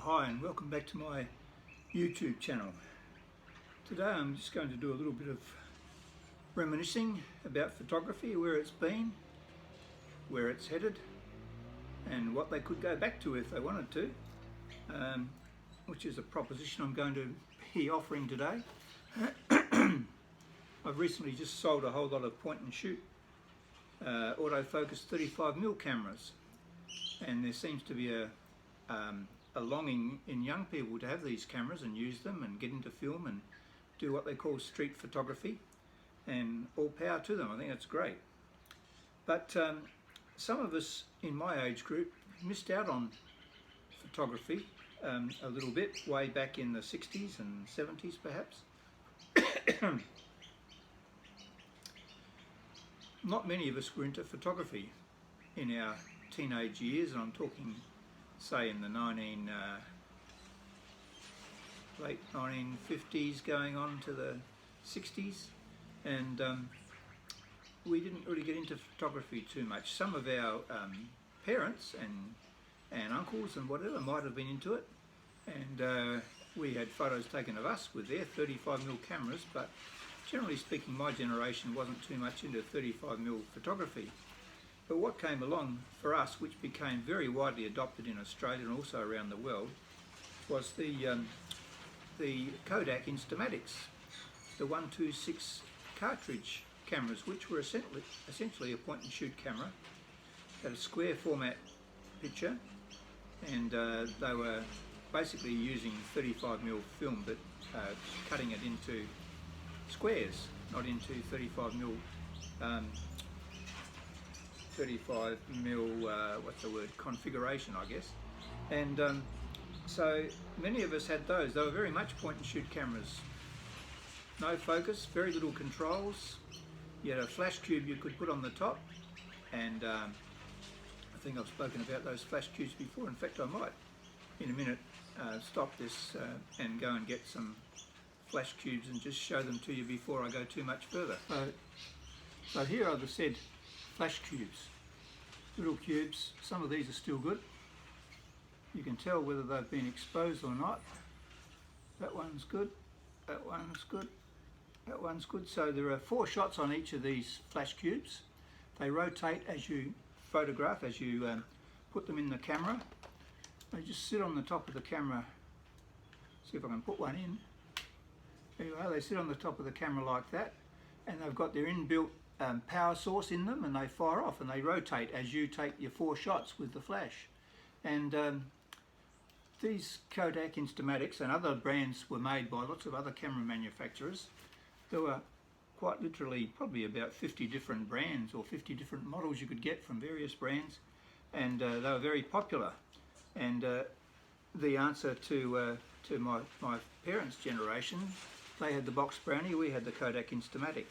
Hi and welcome back to my YouTube channel. Today I'm just going to do a little bit of reminiscing about photography, where it's been, where it's headed and what they could go back to if they wanted to, which is a proposition I'm going to be offering today. I've recently just sold a whole lot of point and shoot autofocus 35mm cameras, and there seems to be a longing in young people to have these cameras and use them and get into film and do what they call street photography, and all power to them. I think that's great. But some of us in my age group missed out on photography a little bit way back in the 60s and 70s perhaps. Not many of us were into photography in our teenage years, and I'm talking say in the late 1950s going on to the 60s, and we didn't really get into photography too much. Some of our parents and uncles and whatever might have been into it, and we had photos taken of us with their 35mm cameras, but generally speaking my generation wasn't too much into 35mm photography. But what came along for us, which became very widely adopted in Australia and also around the world, was the Kodak Instamatics, the 126 cartridge cameras, which were essentially a point and shoot camera. Had a square format picture, and they were basically using 35mm film, but cutting it into squares, not into 35mm 35mm configuration, I guess. And so many of us had those. They were very much point and shoot cameras. No focus, very little controls. You had a flash cube you could put on the top, and I think I've spoken about those flash cubes before. In fact, I might in a minute stop this and go and get some flash cubes and just show them to you before I go too much further. So here are the said flash cubes, little cubes. Some of these are still good. You can tell whether they've been exposed or not. That one's good, that one's good, that one's good. So there are 4 shots on each of these flash cubes. They rotate as you photograph, as you put them in the camera. They just sit on the top of the camera. See if I can put one in. There you are. They sit on the top of the camera like that, and they've got their inbuilt power source in them, and they fire off and they rotate as you take your 4 shots with the flash. And these Kodak Instamatics and other brands were made by lots of other camera manufacturers. There were quite literally probably about 50 different brands or 50 different models you could get from various brands, and they were very popular. And the answer to my parents' generation, they had the box brownie, we had the Kodak Instamatic.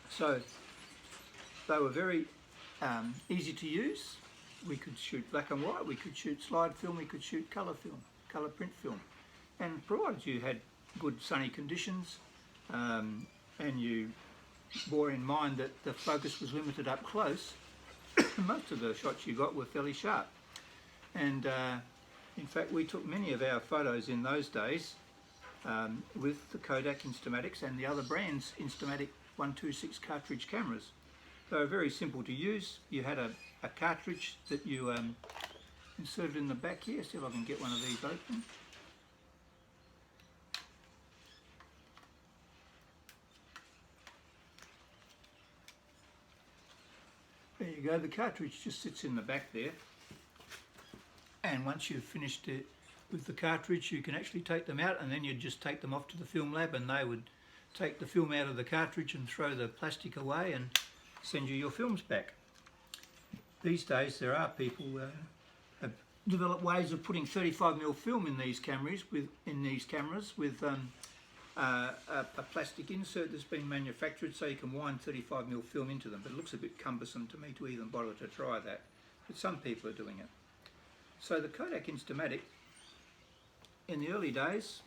So they were very easy to use. We could shoot black and white, we could shoot slide film, we could shoot colour film, colour print film. And provided you had good sunny conditions and you bore in mind that the focus was limited up close, most of the shots you got were fairly sharp. And in fact we took many of our photos in those days with the Kodak Instamatics and the other brands Instamatic 126 cartridge cameras. They were very simple to use. You had a cartridge that you inserted in the back here. See if I can get one of these open. There you go, the cartridge just sits in the back there, and once you've finished it with the cartridge you can actually take them out, and then you'd just take them off to the film lab and they would take the film out of the cartridge and throw the plastic away and send you your films back. These days there are people who have developed ways of putting 35mm film in these cameras with a plastic insert that's been manufactured so you can wind 35mm film into them, but it looks a bit cumbersome to me to even bother to try that, but some people are doing it. So the Kodak Instamatic in the early days,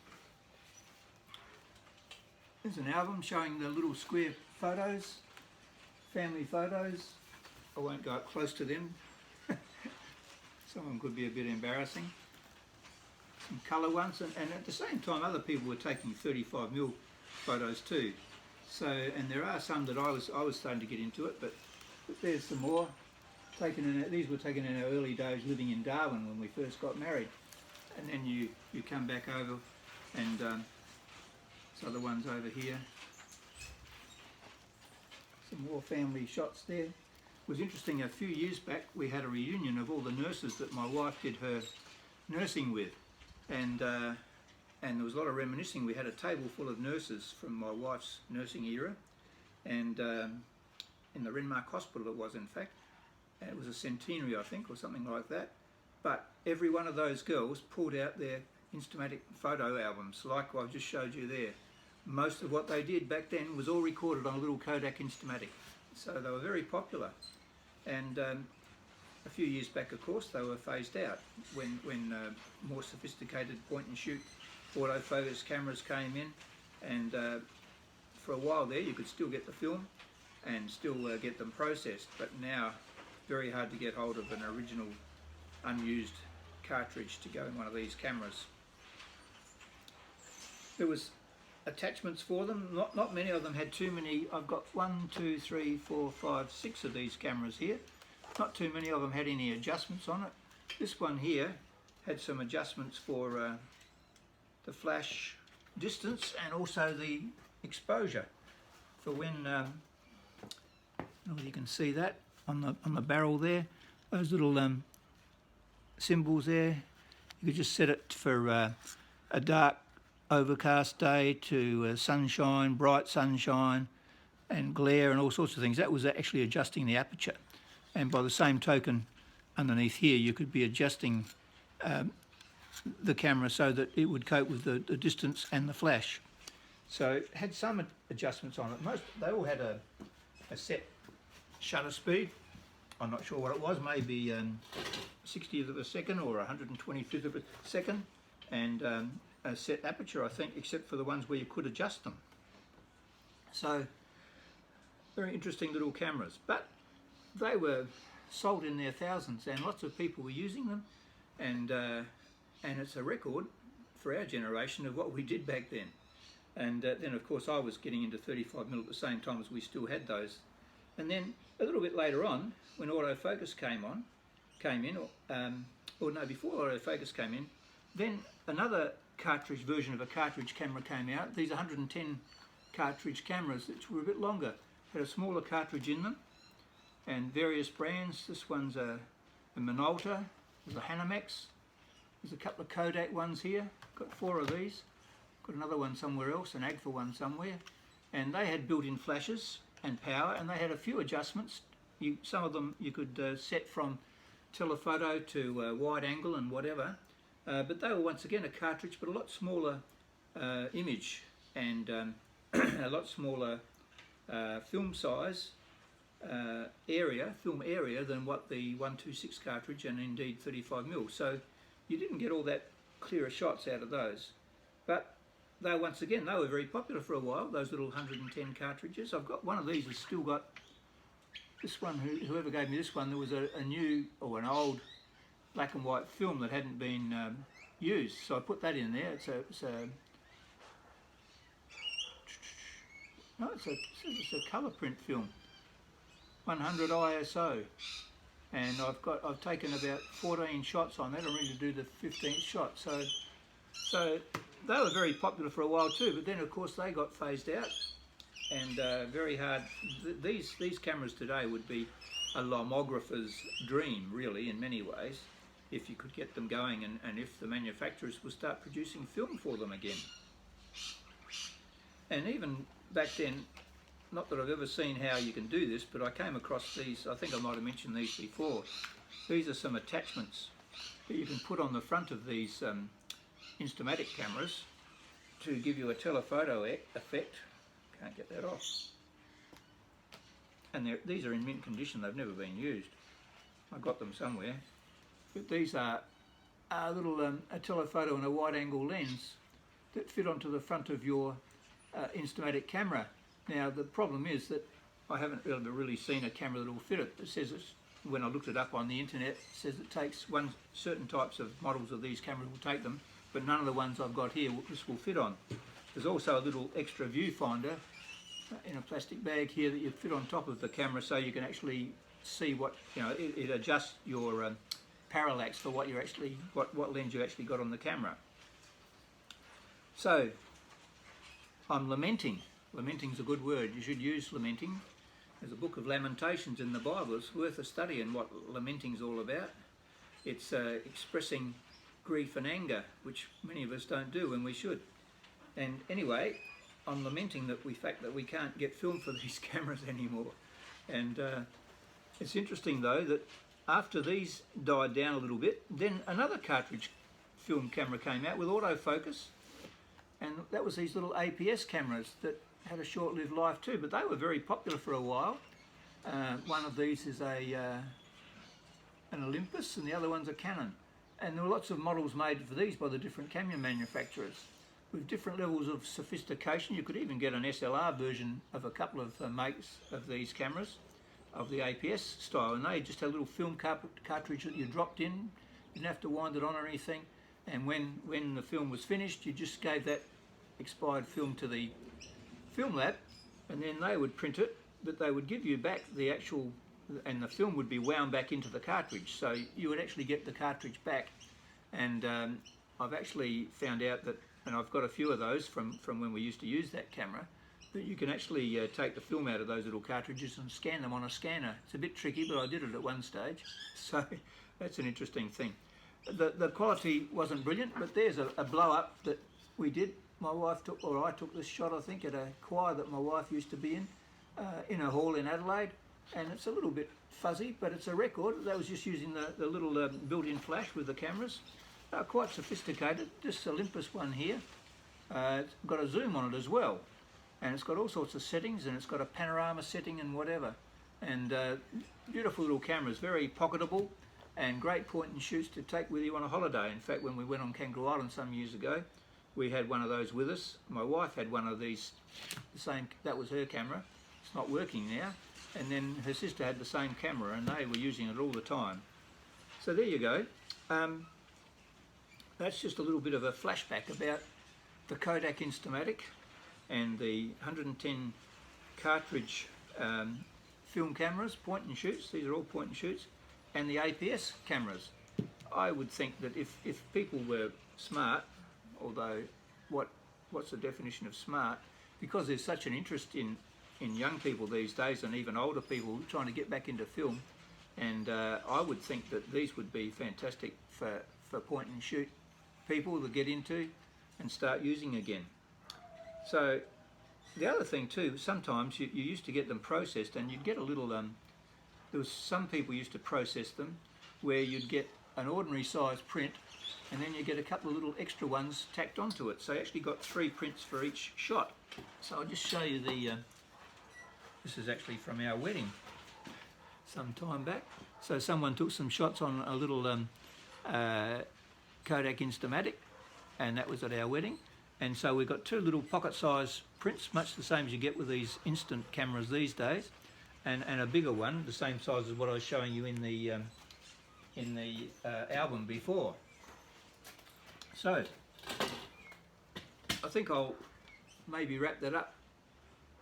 there's an album showing the little square photos, family photos. I won't go up close to them. Some of them could be a bit embarrassing. some colour ones, and at the same time other people were taking 35mm photos too. So, and there are some that I was starting to get into it, but there's some more taken in. These were taken in our early days living in Darwin when we first got married, and then you come back over, and there's other ones over here. Some more family shots there. It was interesting, a few years back we had a reunion of all the nurses that my wife did her nursing with, and there was a lot of reminiscing. We had a table full of nurses from my wife's nursing era, and in the Renmark Hospital it was, in fact. And it was a centenary, I think, or something like that. But every one of those girls pulled out their Instamatic photo albums, like I just showed you there. Most of what they did back then was all recorded on a little Kodak Instamatics. So they were very popular. And a few years back, of course, they were phased out when more sophisticated point and shoot autofocus cameras came in, and for a while there you could still get the film and still get them processed, but now very hard to get hold of an original unused cartridge to go in one of these cameras. There was attachments for them. Not many of them had too many. I've got 1, 2, 3, 4, 5, 6 of these cameras here. Not too many of them had any adjustments on it. This one here had some adjustments for the flash distance and also the exposure for when you can see that on the barrel there, those little symbols there. You could just set it for a dark overcast day to sunshine, bright sunshine and glare and all sorts of things. That was actually adjusting the aperture, and by the same token underneath here you could be adjusting the camera so that it would cope with the distance and the flash. So it had some adjustments on it. They all had a set shutter speed. I'm not sure what it was, maybe 60th of a second or 125th of a second, and a set aperture, I think, except for the ones where you could adjust them. So very interesting little cameras, but they were sold in their thousands and lots of people were using them, and it's a record for our generation of what we did back then. And then of course I was getting into 35mm at the same time as we still had those. And then a little bit later on, when autofocus came in, or no, before autofocus came in, then another cartridge version of a cartridge camera came out. These 110 cartridge cameras, which were a bit longer, had a smaller cartridge in them, and various brands. This one's a Minolta, there's a Hanimex, there's a couple of Kodak ones here, got 4 of these, got another one somewhere else, an Agfa one somewhere, and they had built-in flashes and power, and they had a few adjustments. Some of them you could set from telephoto to wide angle and whatever, but they were once again a cartridge, but a lot smaller image and a lot smaller film size film area than what the 126 cartridge and indeed 35mm. So you didn't get all that clearer shots out of those. But they once again, they were very popular for a while, those little 110 cartridges. I've got one of these, has still got this one. Whoever gave me this one, there was a new or an old black and white film that hadn't been used, so I put that in there. It's a colour print film, 100 ISO, and I've taken about 14 shots on that. I'm ready to do the 15th shot. So they were very popular for a while too, but then of course they got phased out, and very hard. These cameras today would be a lomographer's dream, really, in many ways, if you could get them going, and if the manufacturers would start producing film for them again. And even back then, not that I've ever seen how you can do this, but I came across these. I think I might have mentioned these before. These are some attachments that you can put on the front of these Instamatic cameras to give you a telephoto effect. Can't get that off. And these are in mint condition, they've never been used. I got them somewhere. But these are a little a telephoto and a wide angle lens that fit onto the front of your Instamatic camera. Now the problem is that I haven't really seen a camera that will fit it. It says, when I looked it up on the internet, it says it takes certain types of models of these cameras will take them but none of the ones I've got here this will fit on. There's also a little extra viewfinder in a plastic bag here that you fit on top of the camera, so you can actually see what, you know, it adjusts your parallax for what you're actually, what lens you actually got on the camera. So I'm lamenting. Lamenting's a good word. You should use lamenting. There's a book of Lamentations in the Bible. It's worth a study in what lamenting's all about. It's expressing grief and anger, which many of us don't do when we should. And anyway, I'm lamenting the fact that we can't get film for these cameras anymore. And it's interesting though that after these died down a little bit, then another cartridge film camera came out with autofocus, and that was these little APS cameras that had a short-lived life too, but they were very popular for a while. One of these is an Olympus and the other one's a Canon. And there were lots of models made for these by the different camera manufacturers with different levels of sophistication. You could even get an SLR version of a couple of makes of these cameras of the APS style, and they just had a little film cartridge that you dropped in. You didn't have to wind it on or anything, and when the film was finished, you just gave that expired film to the film lab, and then they would print it, but they would give you back the actual, and the film would be wound back into the cartridge, so you would actually get the cartridge back. And I've actually found out that, and I've got a few of those from when we used to use that camera, that you can actually take the film out of those little cartridges and scan them on a scanner. It's a bit tricky, but I did it at one stage, so that's an interesting thing. The quality wasn't brilliant, but there's a blow up that we did. My wife took, or I took this shot, I think, at a choir that my wife used to be in a hall in Adelaide, and it's a little bit fuzzy, but it's a record. That was just using the little built-in flash with the cameras. Quite sophisticated. This Olympus one here, it's got a zoom on it as well, and it's got all sorts of settings, and it's got a panorama setting and whatever. And beautiful little cameras, very pocketable, and great point and shoots to take with you on a holiday. In fact, when we went on Kangaroo Island some years ago, we had one of those with us. My wife had one of these, the same, that was her camera. It's not working now. And then her sister had the same camera, and they were using it all the time. So there you go. That's just a little bit of a flashback about the Kodak Instamatic and the 110 cartridge film cameras, point and shoots. These are all point and shoots, and the APS cameras. I would think that if people were smart, although what's the definition of smart? Because there's such an interest in young people these days, and even older people trying to get back into film, and I would think that these would be fantastic for point and shoot people to get into and start using again. So the other thing too, sometimes you used to get them processed, and you'd get a little there was some people used to process them where you'd get an ordinary size print, and then you get a couple of little extra ones tacked onto it. So you actually got 3 prints for each shot. So I'll just show you the this is actually from our wedding some time back. So someone took some shots on a little Kodak Instamatic, and that was at our wedding. And so we got 2 little pocket-sized prints, much the same as you get with these instant cameras these days, and a bigger one, the same size as what I was showing you in the album before. So I think I'll maybe wrap that up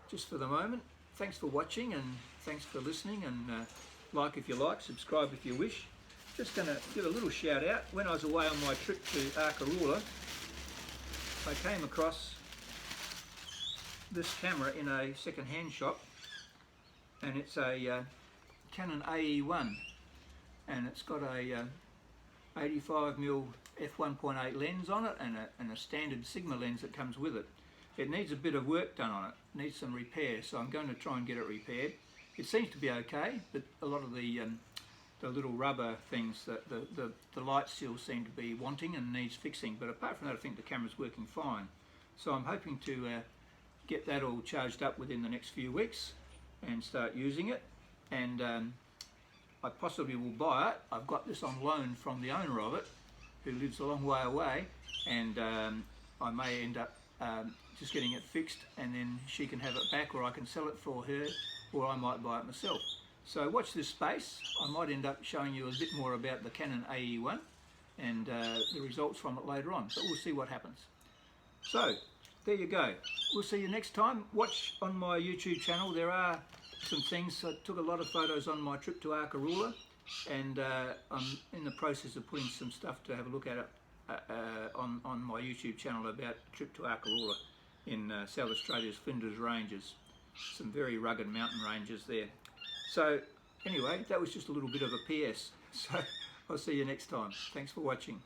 just for the moment. Thanks for watching, and thanks for listening, and like if you like, subscribe if you wish. Just going to give a little shout out. When I was away on my trip to Arkaroola, I came across this camera in a second-hand shop, and it's a Canon AE1, and it's got a 85mm f1.8 lens on it, and a standard Sigma lens that comes with it. It needs a bit of work done on it, needs some repair, so I'm going to try and get it repaired. It seems to be okay, but a lot of the little rubber things, the light seals seem to be wanting and needs fixing, but apart from that I think the camera's working fine. So I'm hoping to get that all charged up within the next few weeks and start using it, and I possibly will buy it. I've got this on loan from the owner of it, who lives a long way away, and I may end up just getting it fixed, and then she can have it back, or I can sell it for her, or I might buy it myself. So watch this space. I might end up showing you a bit more about the Canon AE1, and the results from it later on. But we'll see what happens. So there you go. We'll see you next time. Watch on my YouTube channel. There are some things. I took a lot of photos on my trip to Arkaroola, and I'm in the process of putting some stuff to have a look at it on my YouTube channel about the trip to Arkaroola in South Australia's Flinders Ranges. Some very rugged mountain ranges there. So anyway, that was just a little bit of a PS. So I'll see you next time. Thanks for watching.